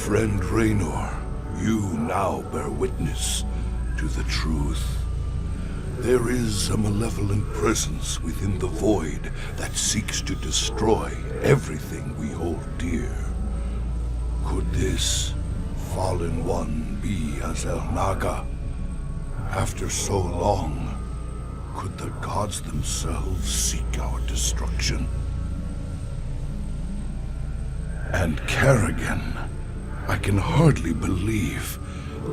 Friend Raynor, you now bear witness to the truth. There is a malevolent presence within the void that seeks to destroy everything we hold dear. Could this fallen one be Azel Naga? After so long, could the gods themselves seek our destruction? And Kerrigan, I can hardly believe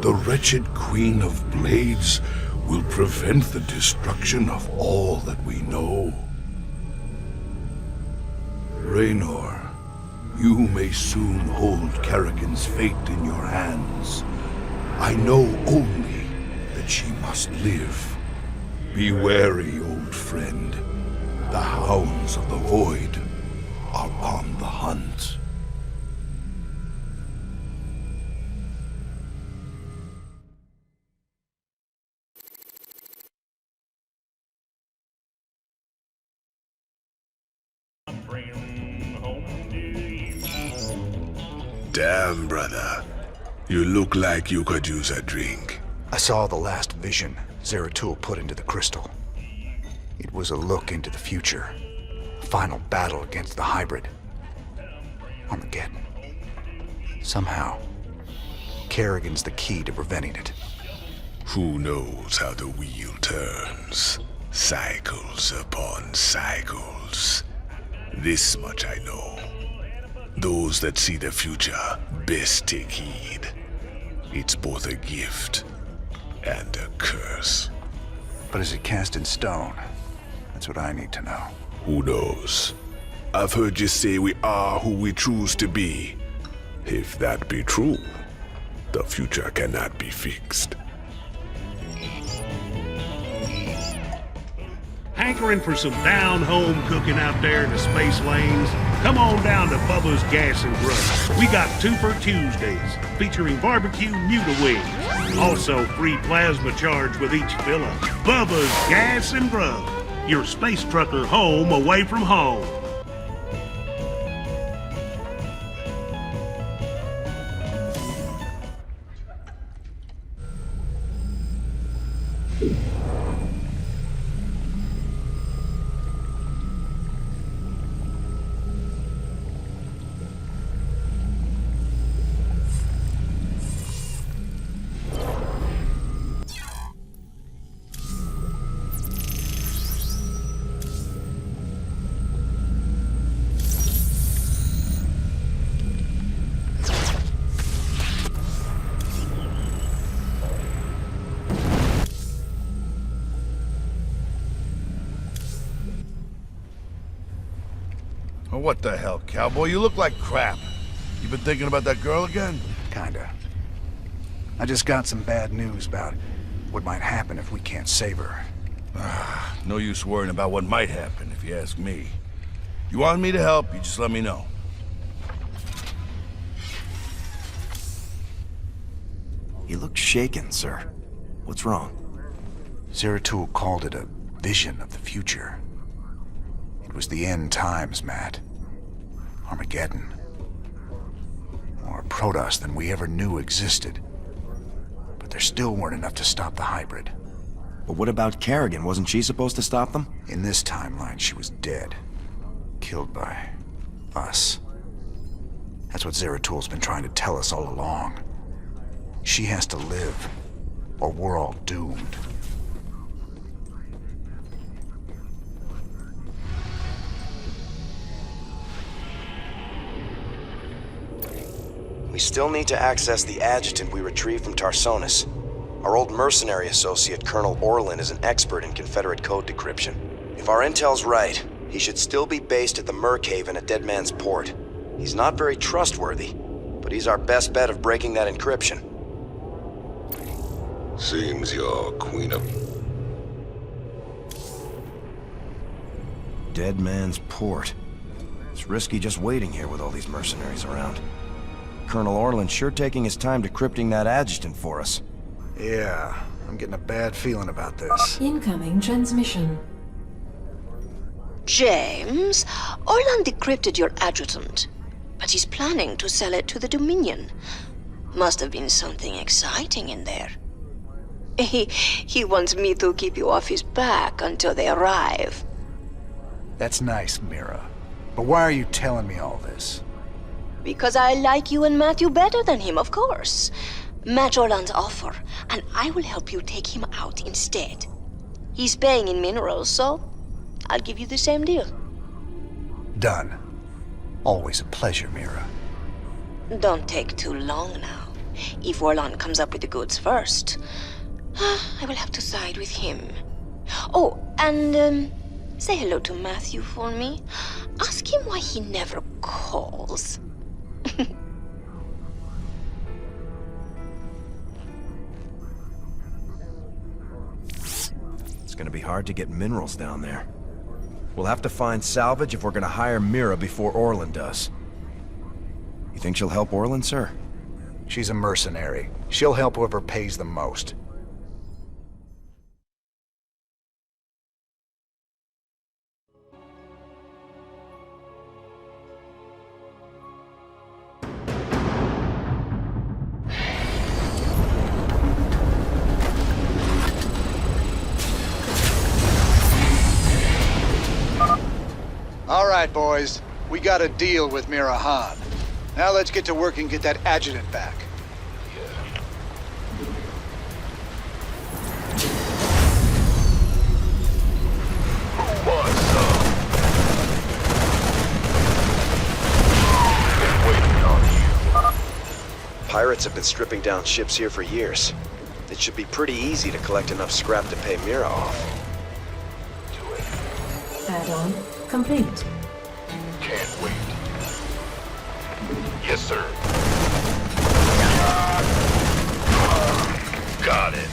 the wretched Queen of Blades will prevent the destruction of all that we know. Raynor, you may soon hold Kerrigan's fate in your hands. I know only that she must live. Be wary, old friend. The hounds of the void are on the hunt. Damn, brother. You look like you could use a drink. I saw the last vision Zeratul put into the crystal. It was a look into the future. A final battle against the hybrid. Armageddon. Somehow, Kerrigan's the key to preventing it. Who knows how the wheel turns? Cycles upon cycles. This much I know. Those that see the future best take heed. It's both a gift and a curse. But is it cast in stone? That's what I need to know. Who knows? I've heard you say we are who we choose to be. If that be true, the future cannot be fixed. Hankering for some down-home cooking out there in the space lanes? Come on down to Bubba's Gas and Grub. We got Two-for Tuesdays, featuring barbecue Muta wings. Also, free plasma charge with each fill-up. Bubba's Gas and Grub. Your space trucker home away from home. Oh, what the hell, cowboy? You look like crap. You been thinking about that girl again? Kinda. I just got some bad news about what might happen if we can't save her. No use worrying about what might happen, if you ask me. You want me to help, you just let me know. You look shaken, sir. What's wrong? Zeratul called it a vision of the future. It was the end times, Matt. Armageddon. More Protoss than we ever knew existed. But there still weren't enough to stop the hybrid. But what about Kerrigan? Wasn't she supposed to stop them? In this timeline, she was dead. Killed by us. That's what Zeratul's been trying to tell us all along. She has to live, or we're all doomed. We still need to access the adjutant we retrieved from Tarsonis. Our old mercenary associate, Colonel Orlan, is an expert in Confederate code decryption. If our intel's right, he should still be based at the Merc Haven at Dead Man's Port. He's not very trustworthy, but he's our best bet of breaking that encryption. Seems you're Queen of... Dead Man's Port. It's risky just waiting here with all these mercenaries around. Colonel Orlan's sure taking his time decrypting that adjutant for us. Yeah, I'm getting a bad feeling about this. Incoming transmission. James, Orlan decrypted your adjutant. but he's planning to sell it to the Dominion. Must have been something exciting in there. He wants me to keep you off his back until they arrive. That's nice, Mira. But why are you telling me all this? Because I like you and Matthew better than him, of course. Match Orlan's offer, and I will help you take him out instead. He's paying in minerals, so I'll give you the same deal. Done. Always a pleasure, Mira. Don't take too long now. If Orlan comes up with the goods first, I will have to side with him. Oh, and say hello to Matthew for me. Ask him why he never calls. It's gonna be hard to get minerals down there. We'll have to find salvage if we're gonna hire Mira before Orlan does. You think she'll help Orlan, sir? She's a mercenary. She'll help whoever pays the most. All right, boys. We got a deal with Mira Han. Now let's get to work and get that adjutant back. Pirates have been stripping down ships here for years. It should be pretty easy to collect enough scrap to pay Mira off. Add-on complete. Can't wait. Yes, sir. Got it.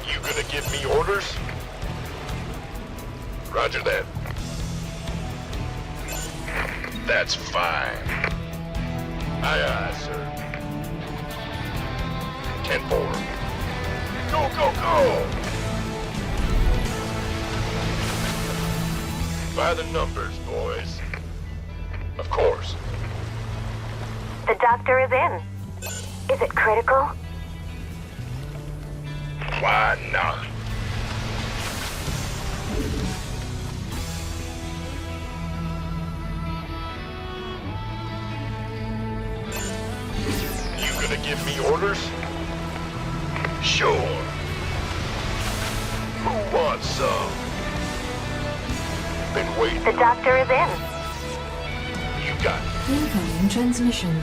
You gonna give me orders? Roger that. That's fine. Aye, aye, sir. 10-4. Go, go, go! By the numbers, boys. Of course. The doctor is in. Is it critical? Why not? You gonna give me orders? Sure. Who wants some? Been waiting. The doctor is in. You got it. Incoming transmission.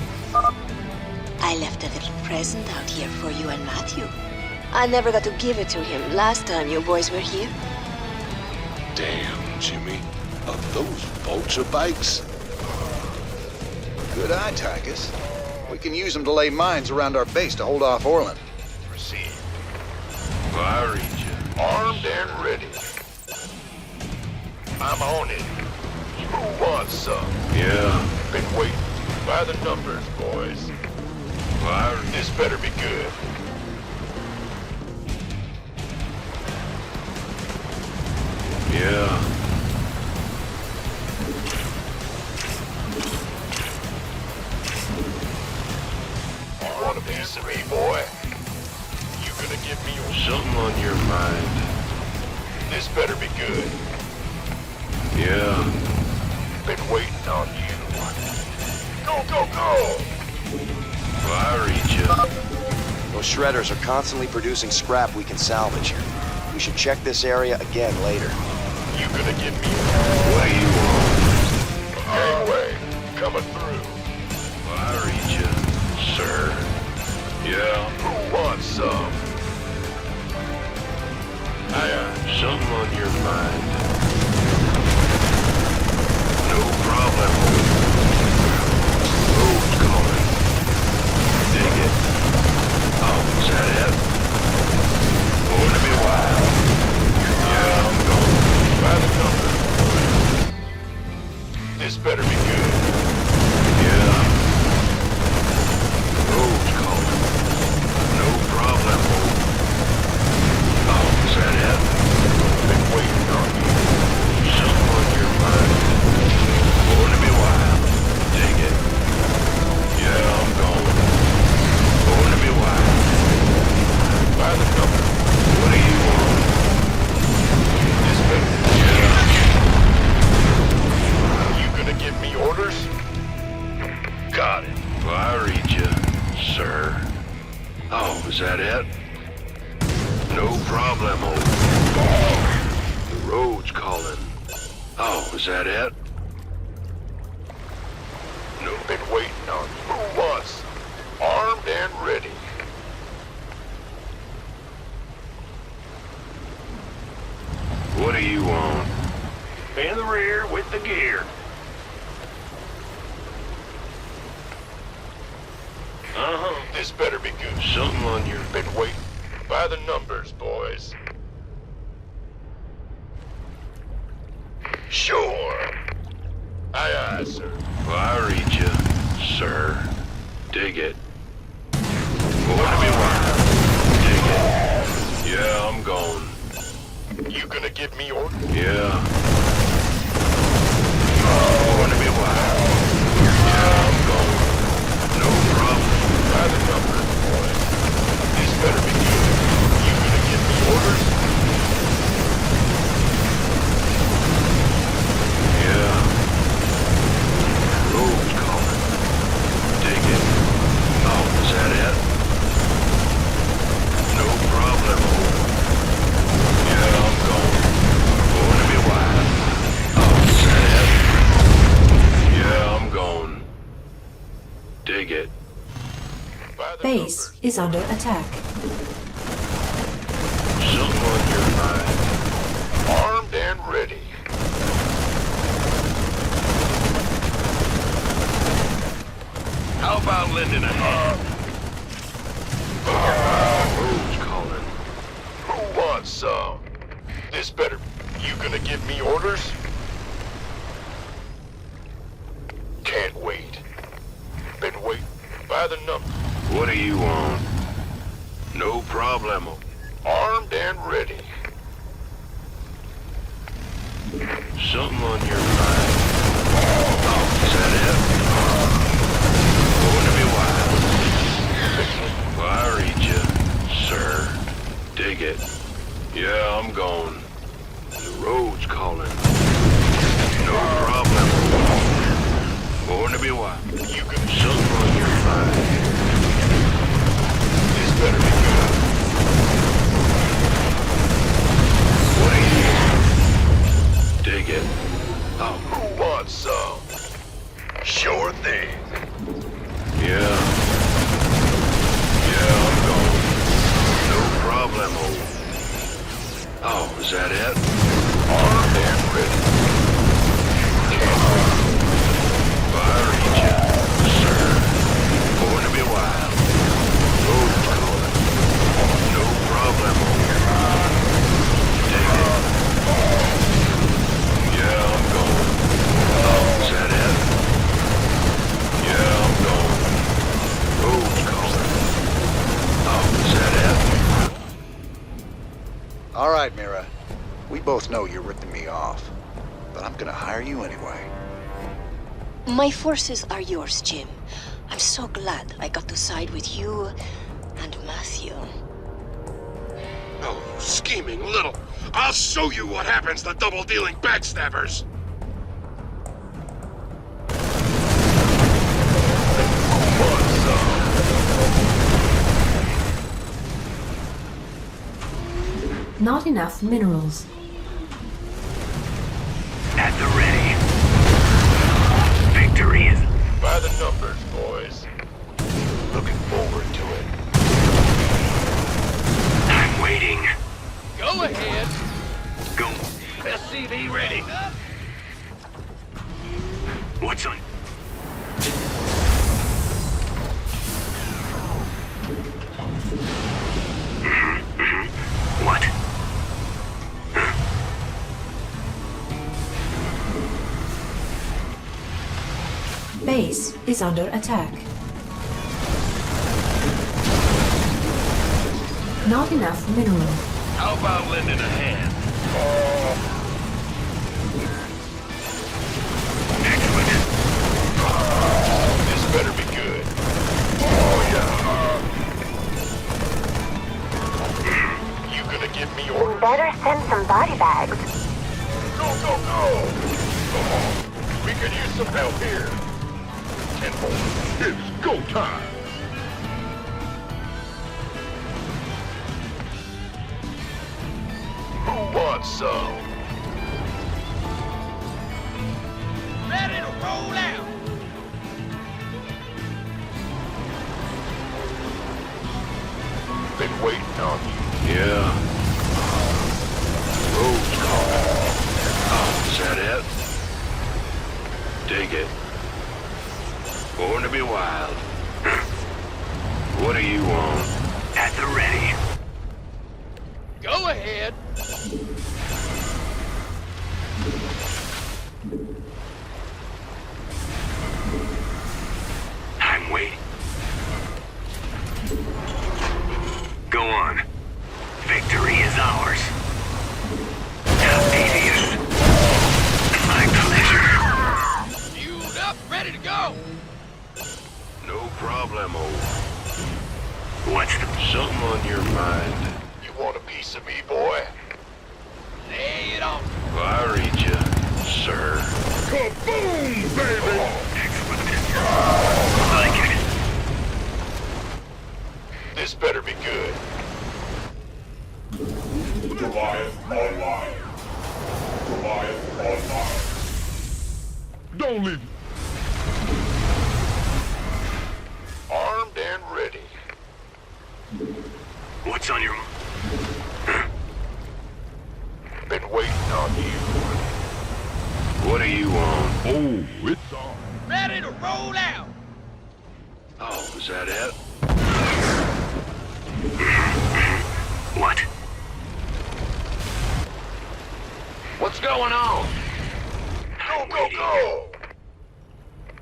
I left a little present out here for you and Matthew. I never got to give it to him last time you boys were here. Damn, Jimmy. Are those vulture bikes? Good eye, Tychus. We can use them to lay mines around our base to hold off Orlan. Receive. I read you. Armed and ready. I'm on it. Who wants some? Yeah. Been waiting. By the numbers, boys. This better be good. Yeah. You want a piece of me, boy? You gonna give me Something on your mind. This better be good. Yeah. Been waiting on you. Go, go, go! I read you. Those shredders are constantly producing scrap we can salvage. We should check this area again later. You gonna give me What do you want? gangway coming through? I read you. Sir. Yeah. Who wants some? Something on your mind. No problem. Road's coming. Dig it. Oh, is that it? Going to be wild. Yeah, I'm going. By the number. This better be good. Yeah. sir. Oh, is that it? No problemo. The road's calling. Oh, is that it? No, been waiting on you. Who wants? Armed and ready. What do you want? In the rear with the gear. Uh-huh. This better be good. Something on your... Been waiting. By the numbers, boys. Sure. Aye, sir. Well, I read you, sir. Dig it. Going to be wild. Dig it. Yeah, I'm going. You gonna give me orders? Yeah. Going to be wild. Yeah, I'm going. No problem. By the numbers, boys. This better be good. You gonna give me orders? Yeah. Road's calling. Dig it. Oh, is that it? No problem. Yeah, I'm going. Going to be wild. Oh, is that it? Yeah, I'm going. Dig it. By the Base numbers. is under attack. Something on your mind. Armed and ready. How about lending a hand? Road's calling. Who wants some? This better... You gonna give me orders? Can't wait. Been waiting. By the number. What do you want? No problemo. Armed and ready. Something on your mind. Oh, is that it? Going to be wild. Well, I read you, sir. Dig it. Yeah, I'm going. The road's calling. No problem. Going to be wild. You can... Something on your mind. This better be good. What do you want? Dig it. Oh, Who wants some? Sure thing. yeah. Yeah, I'm going. No problemo. Oh, is that it? Armed and ready. Can't wait. Fire you, sir. Going to be wild. Road's calling. No problemo. Dig it. Yeah, I'm going. Oh, is that it? Yeah, I'm going. Road's calling. Oh, is that it? All right, Mira. We both know you're ripping me off, but I'm gonna hire you anyway. My forces are yours, Jim. I'm so glad I got to side with you and Matthew. Oh, scheming little. I'll show you what happens to double-dealing backstabbers. Not enough minerals. At the ready. Victory is... By the numbers, boys. Looking forward to it. I'm waiting. Go ahead. Go. SCV ready. What's on? What? Base is under attack. Not enough mineral. How about lending a hand? Excellent. This better be good. Oh, yeah. You gonna give me orders? Better send some body bags. Go, go, go! Come on. We could use some help here. Tenfold. It's go time. want some? Ready to roll out! Been waiting on you. Yeah. Roll call. Oh, is that it? Dig it. Born to be wild. What do you want? At the ready. Go ahead! I'm waiting. Go on. Victory is ours. How devious. My pleasure. Fueled up, ready to go! No problemo. What's the... Something on your mind? You want a piece of me, boy? Lay it on! Well, I read you, sir. Kaboom, baby! Excellent. Like it. This better be good. Goliath online. Goliath online. Don't leave. Armed and ready. What's on your... Been waiting on you. What do you want? Oh, it's on. Ready to roll out! Oh, is that it? What? What's going on? Go, go, go!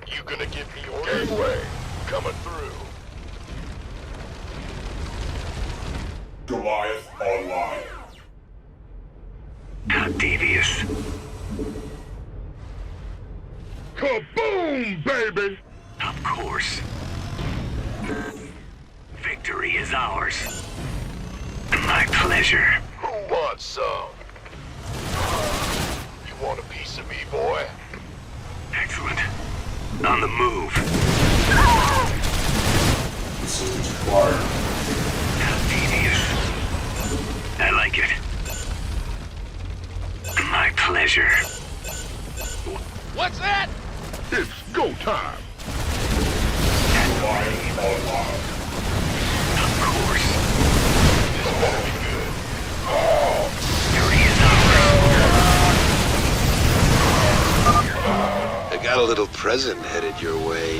You gonna give me your gateway? Coming through. Goliath online. How devious. Kaboom, baby! Of course. Victory is ours. My pleasure. Who wants some? You want a piece of me, boy? Excellent. On the move. Assistance required. How devious. I like it. My pleasure. What's that? It's go time. Goliath online. Of course. This better be good. Victory is ours. I got a little present headed your way.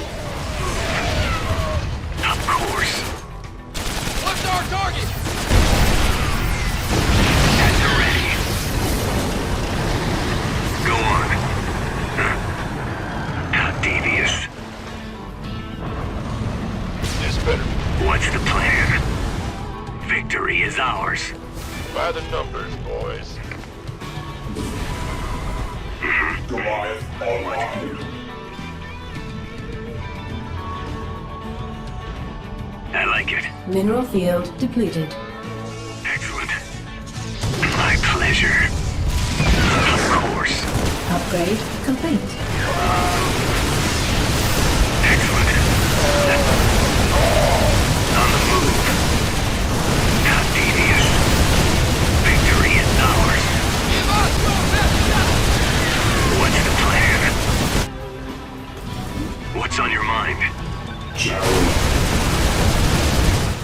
Of course. What's our target? At the ready. Go on. How devious. This better. What's the plan? Victory is ours. By the numbers, boys. Goliath online. I like it. Mineral field depleted. Excellent. My pleasure. Of course. Upgrade complete. Excellent. On the move. How devious. Victory is ours. Give us your best shot! What's the plan? What's on your mind? Challenge.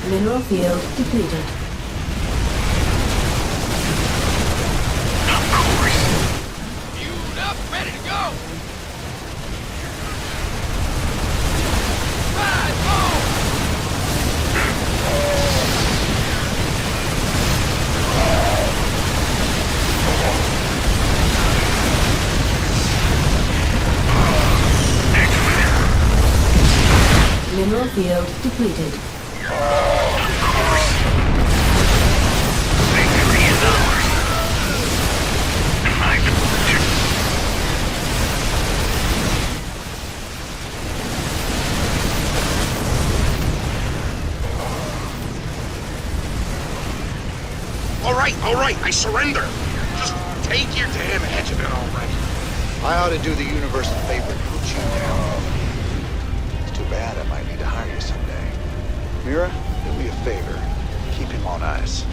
Mineral field depleted. Of course. Fueled up, ready to go! Ride home! Excellent. Mineral field depleted. Of course. Victory is ours. My pleasure. All right, I surrender. Just take your damn adjutant already. I ought to do the universe a favor and put you down. It's too bad I might need to hire you someday. Mira, do me a favor. Keep him on ice.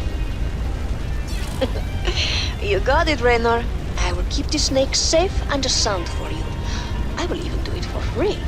You got it, Raynor. I will keep the snake safe and sound for you. I will even do it for free.